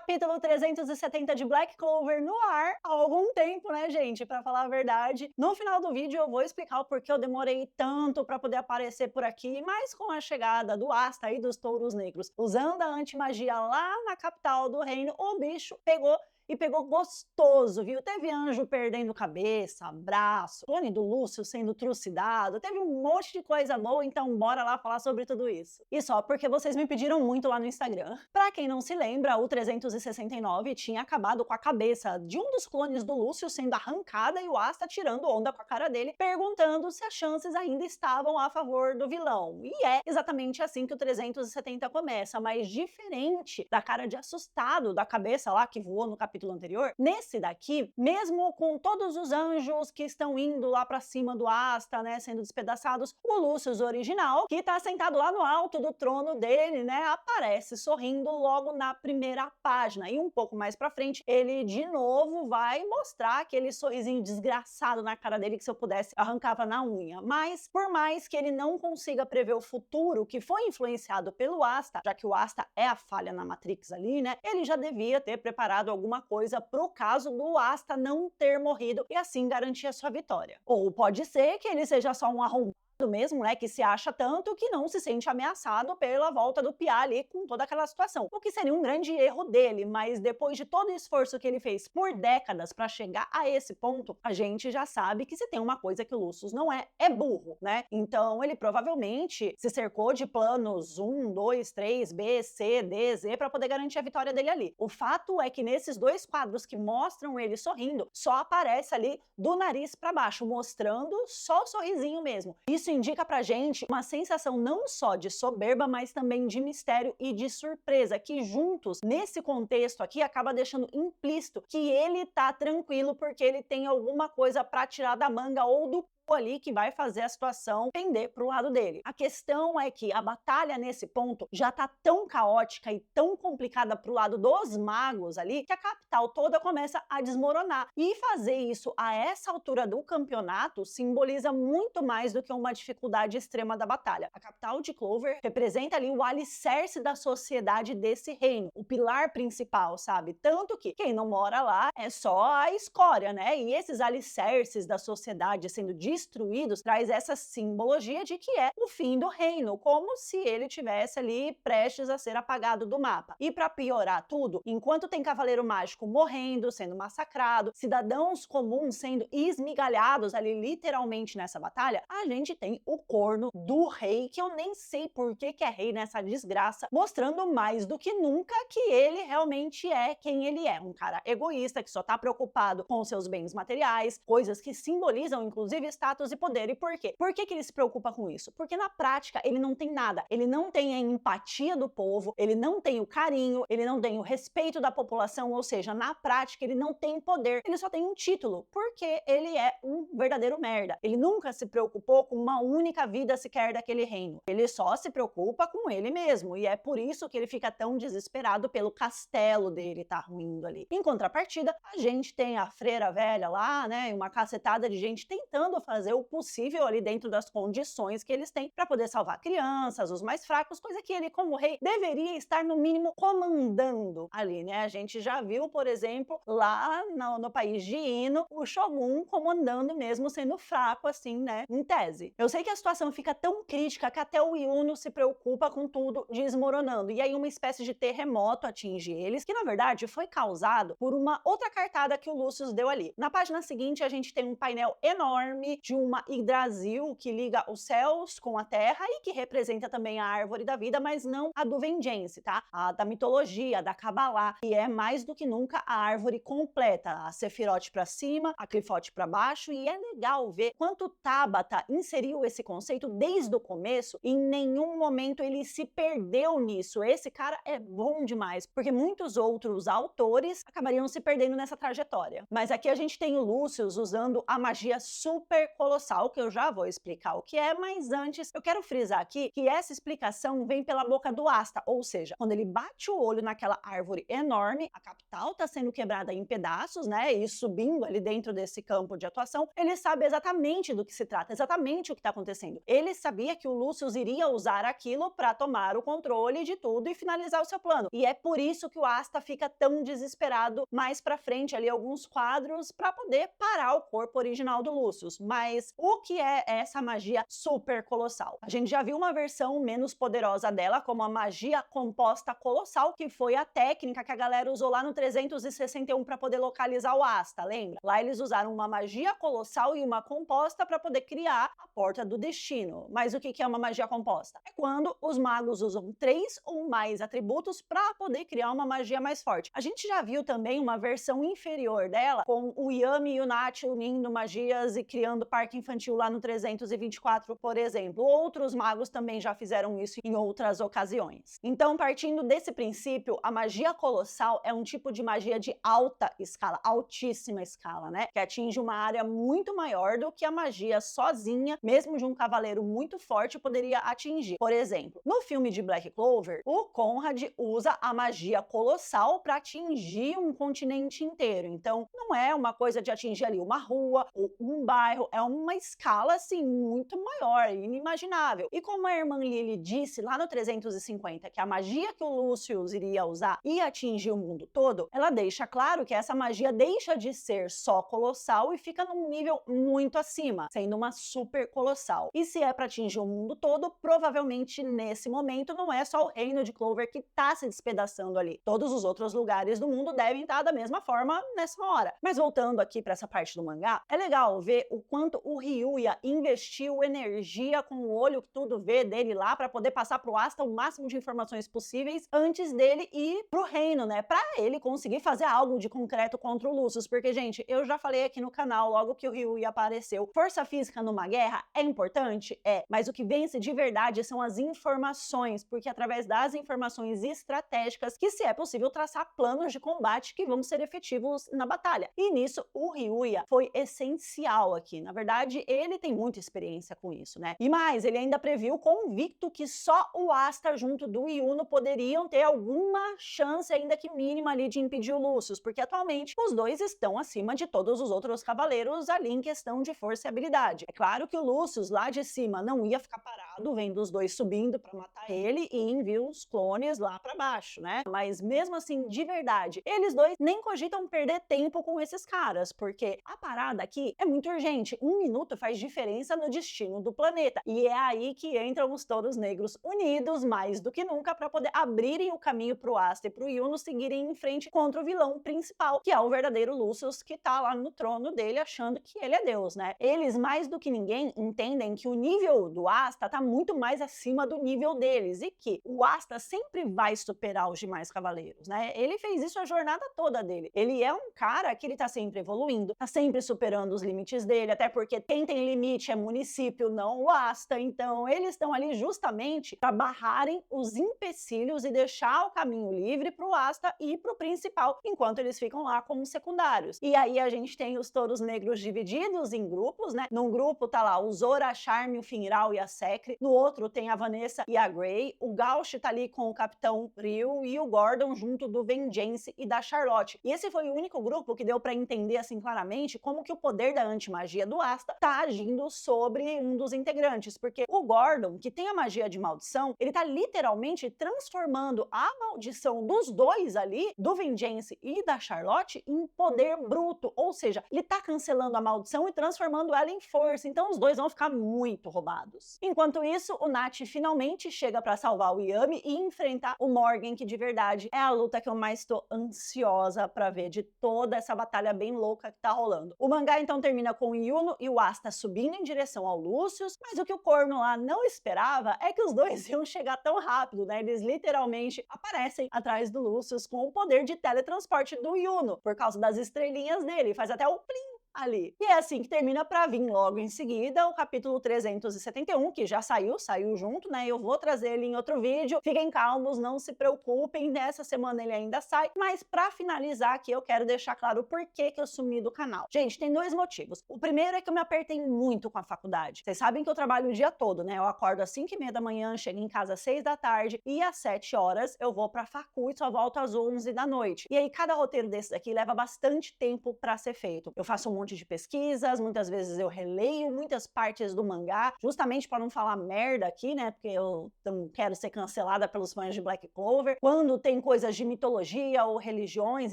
Capítulo 370 de Black Clover no ar há algum tempo, né, gente? Pra falar a verdade. No final do vídeo eu vou explicar o porquê eu demorei tanto pra poder aparecer por aqui, mas com a chegada do Asta e dos Touros Negros usando a antimagia lá na capital do reino, o bicho pegou e pegou gostoso, viu? Teve anjo perdendo cabeça, braço, clone do Lúcio sendo trucidado, teve um monte de coisa boa, então bora lá falar sobre tudo isso. E só porque vocês me pediram muito lá no Instagram. Pra quem não se lembra, o 369 tinha acabado com a cabeça de um dos clones do Lúcio sendo arrancada e o Asta tirando onda com a cara dele, perguntando se as chances ainda estavam a favor do vilão. E é exatamente assim que o 370 começa, mas diferente da cara de assustado da cabeça lá que voou no capítulo anterior, nesse daqui, mesmo com todos os anjos que estão indo lá pra cima do Asta, né, sendo despedaçados, o Lúcius original, que tá sentado lá no alto do trono dele, né, aparece sorrindo logo na primeira página. E um pouco mais pra frente, ele de novo vai mostrar aquele sorrisinho desgraçado na cara dele que se eu pudesse arrancava na unha. Mas, por mais que ele não consiga prever o futuro que foi influenciado pelo Asta, já que o Asta é a falha na Matrix ali, né, ele já devia ter preparado alguma coisa pro caso do Asta não ter morrido e assim garantir a sua vitória. Ou pode ser que ele seja só um arrombado mesmo, né, que se acha tanto que não se sente ameaçado pela volta do Piá ali com toda aquela situação. O que seria um grande erro dele, mas depois de todo o esforço que ele fez por décadas para chegar a esse ponto, a gente já sabe que se tem uma coisa que o Lúcius não é burro, né? Então ele provavelmente se cercou de planos 1, 2, 3, B, C, D, Z para poder garantir a vitória dele ali. O fato é que nesses dois quadros que mostram ele sorrindo, só aparece ali do nariz para baixo, mostrando só o sorrisinho mesmo. Isso indica pra gente uma sensação não só de soberba, mas também de mistério e de surpresa, que juntos, nesse contexto aqui, acaba deixando implícito que ele tá tranquilo porque ele tem alguma coisa pra tirar da manga ou do ali que vai fazer a situação pender pro lado dele. A questão é que a batalha nesse ponto já tá tão caótica e tão complicada pro lado dos magos ali que a capital toda começa a desmoronar. E fazer isso a essa altura do campeonato simboliza muito mais do que uma dificuldade extrema da batalha. A capital de Clover representa ali o alicerce da sociedade desse reino, o pilar principal, sabe? Tanto que quem não mora lá é só a escória, né? E esses alicerces da sociedade sendo destruídos traz essa simbologia de que é o fim do reino, como se ele tivesse ali prestes a ser apagado do mapa. E para piorar tudo, enquanto tem cavaleiro mágico morrendo, sendo massacrado, cidadãos comuns sendo esmigalhados ali literalmente nessa batalha, a gente tem o corno do rei, que eu nem sei por que é rei nessa desgraça, mostrando mais do que nunca que ele realmente é quem ele é, um cara egoísta que só tá preocupado com seus bens materiais, coisas que simbolizam inclusive status e poder. E por quê? Por que ele se preocupa com isso? Porque na prática ele não tem nada. Ele não tem a empatia do povo, ele não tem o carinho, ele não tem o respeito da população, ou seja, na prática ele não tem poder, ele só tem um título, porque ele é um verdadeiro merda. Ele nunca se preocupou com uma única vida sequer daquele reino. Ele só se preocupa com ele mesmo, e é por isso que ele fica tão desesperado pelo castelo dele tá ruindo ali. Em contrapartida, a gente tem a freira velha lá, né, e uma cacetada de gente tentando fazer o possível ali dentro das condições que eles têm para poder salvar crianças, os mais fracos, coisa que ele, como rei, deveria estar no mínimo comandando ali, né? A gente já viu, por exemplo, lá no país de Ino, o Shogun comandando mesmo sendo fraco assim, né? Em tese. Eu sei que a situação fica tão crítica que até o Yuno se preocupa com tudo desmoronando, e aí uma espécie de terremoto atinge eles, que na verdade foi causado por uma outra cartada que o Lúcius deu ali. Na página seguinte a gente tem um painel enorme de uma Yggdrasil que liga os céus com a terra e que representa também a árvore da vida, mas não a do Vengeance, tá? A da mitologia, da Kabbalah, e é mais do que nunca a árvore completa, a Sephiroth pra cima, a Qliphothoth pra baixo, e é legal ver quanto Tabata inseriu esse conceito desde o começo e em nenhum momento ele se perdeu nisso. Esse cara é bom demais, porque muitos outros autores acabariam se perdendo nessa trajetória. Mas aqui a gente tem o Lúcius usando a magia super colossal, que eu já vou explicar o que é, mas antes eu quero frisar aqui que essa explicação vem pela boca do Asta, ou seja, quando ele bate o olho naquela árvore enorme, a capital está sendo quebrada em pedaços, né, e subindo ali dentro desse campo de atuação, ele sabe exatamente do que se trata, exatamente o que está acontecendo. Ele sabia que o Lucius iria usar aquilo para tomar o controle de tudo e finalizar o seu plano, e é por isso que o Asta fica tão desesperado mais pra frente ali alguns quadros para poder parar o corpo original do Lucius. Mas o que é essa magia super colossal? A gente já viu uma versão menos poderosa dela, como a magia composta colossal, que foi a técnica que a galera usou lá no 361 para poder localizar o Asta, lembra? Lá eles usaram uma magia colossal e uma composta para poder criar a Porta do Destino. Mas o que é uma magia composta? É quando os magos usam 3 ou mais atributos para poder criar uma magia mais forte. A gente já viu também uma versão inferior dela, com o Yami e o Nachi unindo magias e criando parque infantil lá no 324, por exemplo. Outros magos também já fizeram isso em outras ocasiões. Então, partindo desse princípio, a magia colossal é um tipo de magia de alta escala, altíssima escala, né? Que atinge uma área muito maior do que a magia sozinha, mesmo de um cavaleiro muito forte, poderia atingir. Por exemplo, no filme de Black Clover, o Conrad usa a magia colossal para atingir um continente inteiro. Então, não é uma coisa de atingir ali uma rua ou um bairro, é uma escala assim muito maior, inimaginável. E como a irmã Lily disse lá no 350 que a magia que o Lucius iria usar ia atingir o mundo todo, ela deixa claro que essa magia deixa de ser só colossal e fica num nível muito acima, sendo uma super colossal. E se é para atingir o mundo todo, provavelmente nesse momento não é só o reino de Clover que está se despedaçando ali. Todos os outros lugares do mundo devem estar da mesma forma nessa hora. Mas voltando aqui para essa parte do mangá, é legal ver o quanto o Ryuya investiu energia com o olho que tudo vê dele lá para poder passar pro Asta o máximo de informações possíveis antes dele ir pro reino, né? Para ele conseguir fazer algo de concreto contra o Lucius, porque, gente, eu já falei aqui no canal, logo que o Ryuya apareceu, força física numa guerra é importante? É, mas o que vence de verdade são as informações, porque através das informações estratégicas que se é possível traçar planos de combate que vão ser efetivos na batalha. E nisso o Ryuya foi essencial aqui. Na verdade, ele tem muita experiência com isso, né? E mais, ele ainda previu convicto que só o Asta junto do Yuno poderiam ter alguma chance, ainda que mínima ali, de impedir o Lucius, porque atualmente os dois estão acima de todos os outros cavaleiros ali em questão de força e habilidade. É claro que o Lucius lá de cima não ia ficar parado vendo os dois subindo para matar ele e enviar os clones lá para baixo, né? Mas mesmo assim, de verdade, eles dois nem cogitam perder tempo com esses caras, porque a parada aqui é muito urgente. 1 minuto faz diferença no destino do planeta. E é aí que entram os Touros Negros unidos mais do que nunca para poder abrirem o caminho pro Asta e pro Yuno seguirem em frente contra o vilão principal, que é o verdadeiro Lucius, que tá lá no trono dele achando que ele é Deus, né? Eles, mais do que ninguém, entendem que o nível do Asta tá muito mais acima do nível deles e que o Asta sempre vai superar os demais cavaleiros, né? Ele fez isso a jornada toda dele. Ele é um cara que ele tá sempre evoluindo, tá sempre superando os limites dele, até porque quem tem limite é município, não o Asta. Então eles estão ali justamente para barrarem os empecilhos e deixar o caminho livre pro Asta e pro principal, enquanto eles ficam lá como secundários. E aí a gente tem os Touros Negros divididos em grupos, né? Num grupo tá lá o Zora, a Charme, o Finral e a Secre. No outro tem a Vanessa e a Grey. O Gauch tá ali com o Capitão Ryu e o Gordon junto do Vengeance e da Charlotte. E esse foi o único grupo que deu para entender assim claramente como que o poder da antimagia do Asta tá agindo sobre um dos integrantes, porque o Gordon, que tem a magia de maldição, ele tá literalmente transformando a maldição dos dois ali, do Vengeance e da Charlotte, em poder bruto, ou seja, ele tá cancelando a maldição e transformando ela em força, então os dois vão ficar muito roubados. Enquanto isso, o Nachi finalmente chega para salvar o Yami e enfrentar o Morgan, que de verdade é a luta que eu mais tô ansiosa para ver de toda essa batalha bem louca que tá rolando. O mangá então termina com o Yuno e o Asta subindo em direção ao Lucius, mas o que o corno lá não esperava é que os dois iam chegar tão rápido, né? Eles literalmente aparecem atrás do Lucius com o poder de teletransporte do Yuno, por causa das estrelinhas dele, faz até o plim ali. E é assim que termina para vir logo em seguida o capítulo 371, que já saiu junto, né? Eu vou trazer ele em outro vídeo. Fiquem calmos, não se preocupem, nessa semana ele ainda sai. Mas para finalizar aqui, eu quero deixar claro o porquê que eu sumi do canal. Gente, tem dois motivos. O primeiro é que eu me apertei muito com a faculdade. Vocês sabem que eu trabalho o dia todo, né? Eu acordo às 5h30 da manhã, chego em casa às 6 da tarde e às 7 horas eu vou pra facu e só volto às 11 da noite. E aí cada roteiro desse daqui leva bastante tempo para ser feito. Eu faço um monte de pesquisas, muitas vezes eu releio muitas partes do mangá, justamente para não falar merda aqui, né? Porque eu não quero ser cancelada pelos fãs de Black Clover. Quando tem coisas de mitologia ou religiões,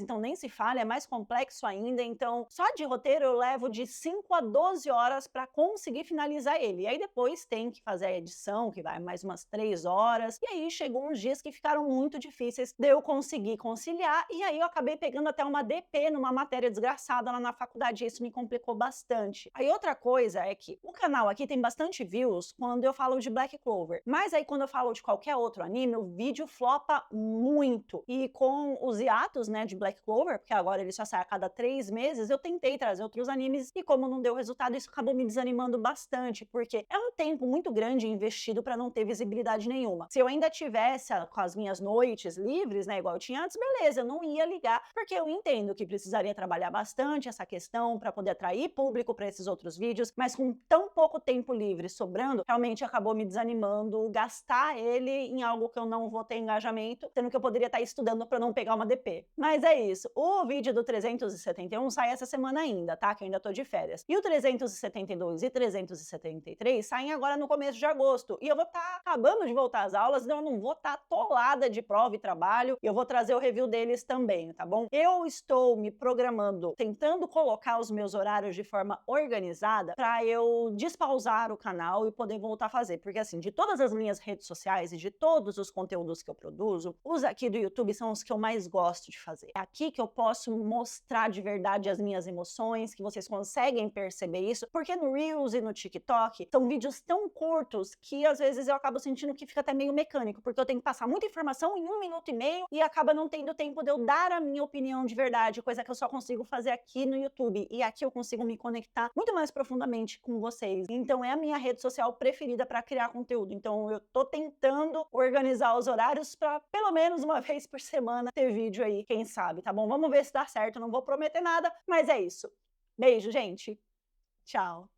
então nem se fala, é mais complexo ainda. Então, só de roteiro eu levo de 5 a 12 horas para conseguir finalizar ele. E aí depois tem que fazer a edição, que vai mais umas 3 horas. E aí chegou uns dias que ficaram muito difíceis de eu conseguir conciliar. E aí eu acabei pegando até uma DP numa matéria desgraçada lá na faculdade. E isso me complicou bastante. Aí outra coisa é que o canal aqui tem bastante views quando eu falo de Black Clover. Mas aí quando eu falo de qualquer outro anime, o vídeo flopa muito. E com os hiatos, né, de Black Clover, porque agora ele só sai a cada 3 meses, eu tentei trazer outros animes e como não deu resultado, isso acabou me desanimando bastante, porque é um tempo muito grande investido para não ter visibilidade nenhuma. Se eu ainda tivesse com as minhas noites livres, né, igual eu tinha antes, beleza, eu não ia ligar, porque eu entendo que precisaria trabalhar bastante essa questão para poder atrair público para esses outros vídeos, mas com tão pouco tempo livre sobrando, realmente acabou me desanimando gastar ele em algo que eu não vou ter engajamento, sendo que eu poderia estar estudando para não pegar uma DP. Mas é isso, o vídeo do 371 sai essa semana ainda, tá? Que eu ainda tô de férias. E o 372 e 373 saem agora no começo de agosto. E eu vou estar acabando de voltar às aulas, então eu não vou estar atolada de prova e trabalho. E eu vou trazer o review deles também, tá bom? Eu estou me programando, tentando colocar os meus horários de forma organizada para eu despausar o canal e poder voltar a fazer. Porque assim, de todas as minhas redes sociais e de todos os conteúdos que eu produzo, os aqui do YouTube são os que eu mais gosto de fazer. É aqui que eu posso mostrar de verdade as minhas emoções, que vocês conseguem perceber isso, porque no Reels e no TikTok são vídeos tão curtos que às vezes eu acabo sentindo que fica até meio mecânico, porque eu tenho que passar muita informação em 1 minuto e meio e acaba não tendo tempo de eu dar a minha opinião de verdade, coisa que eu só consigo fazer aqui no YouTube. E aqui eu consigo me conectar muito mais profundamente com vocês. Então é a minha rede social preferida para criar conteúdo. Então eu tô tentando organizar os horários para pelo menos uma vez por semana ter vídeo aí, quem sabe, tá bom? Vamos ver se dá certo, não vou prometer nada, mas é isso. Beijo, gente. Tchau.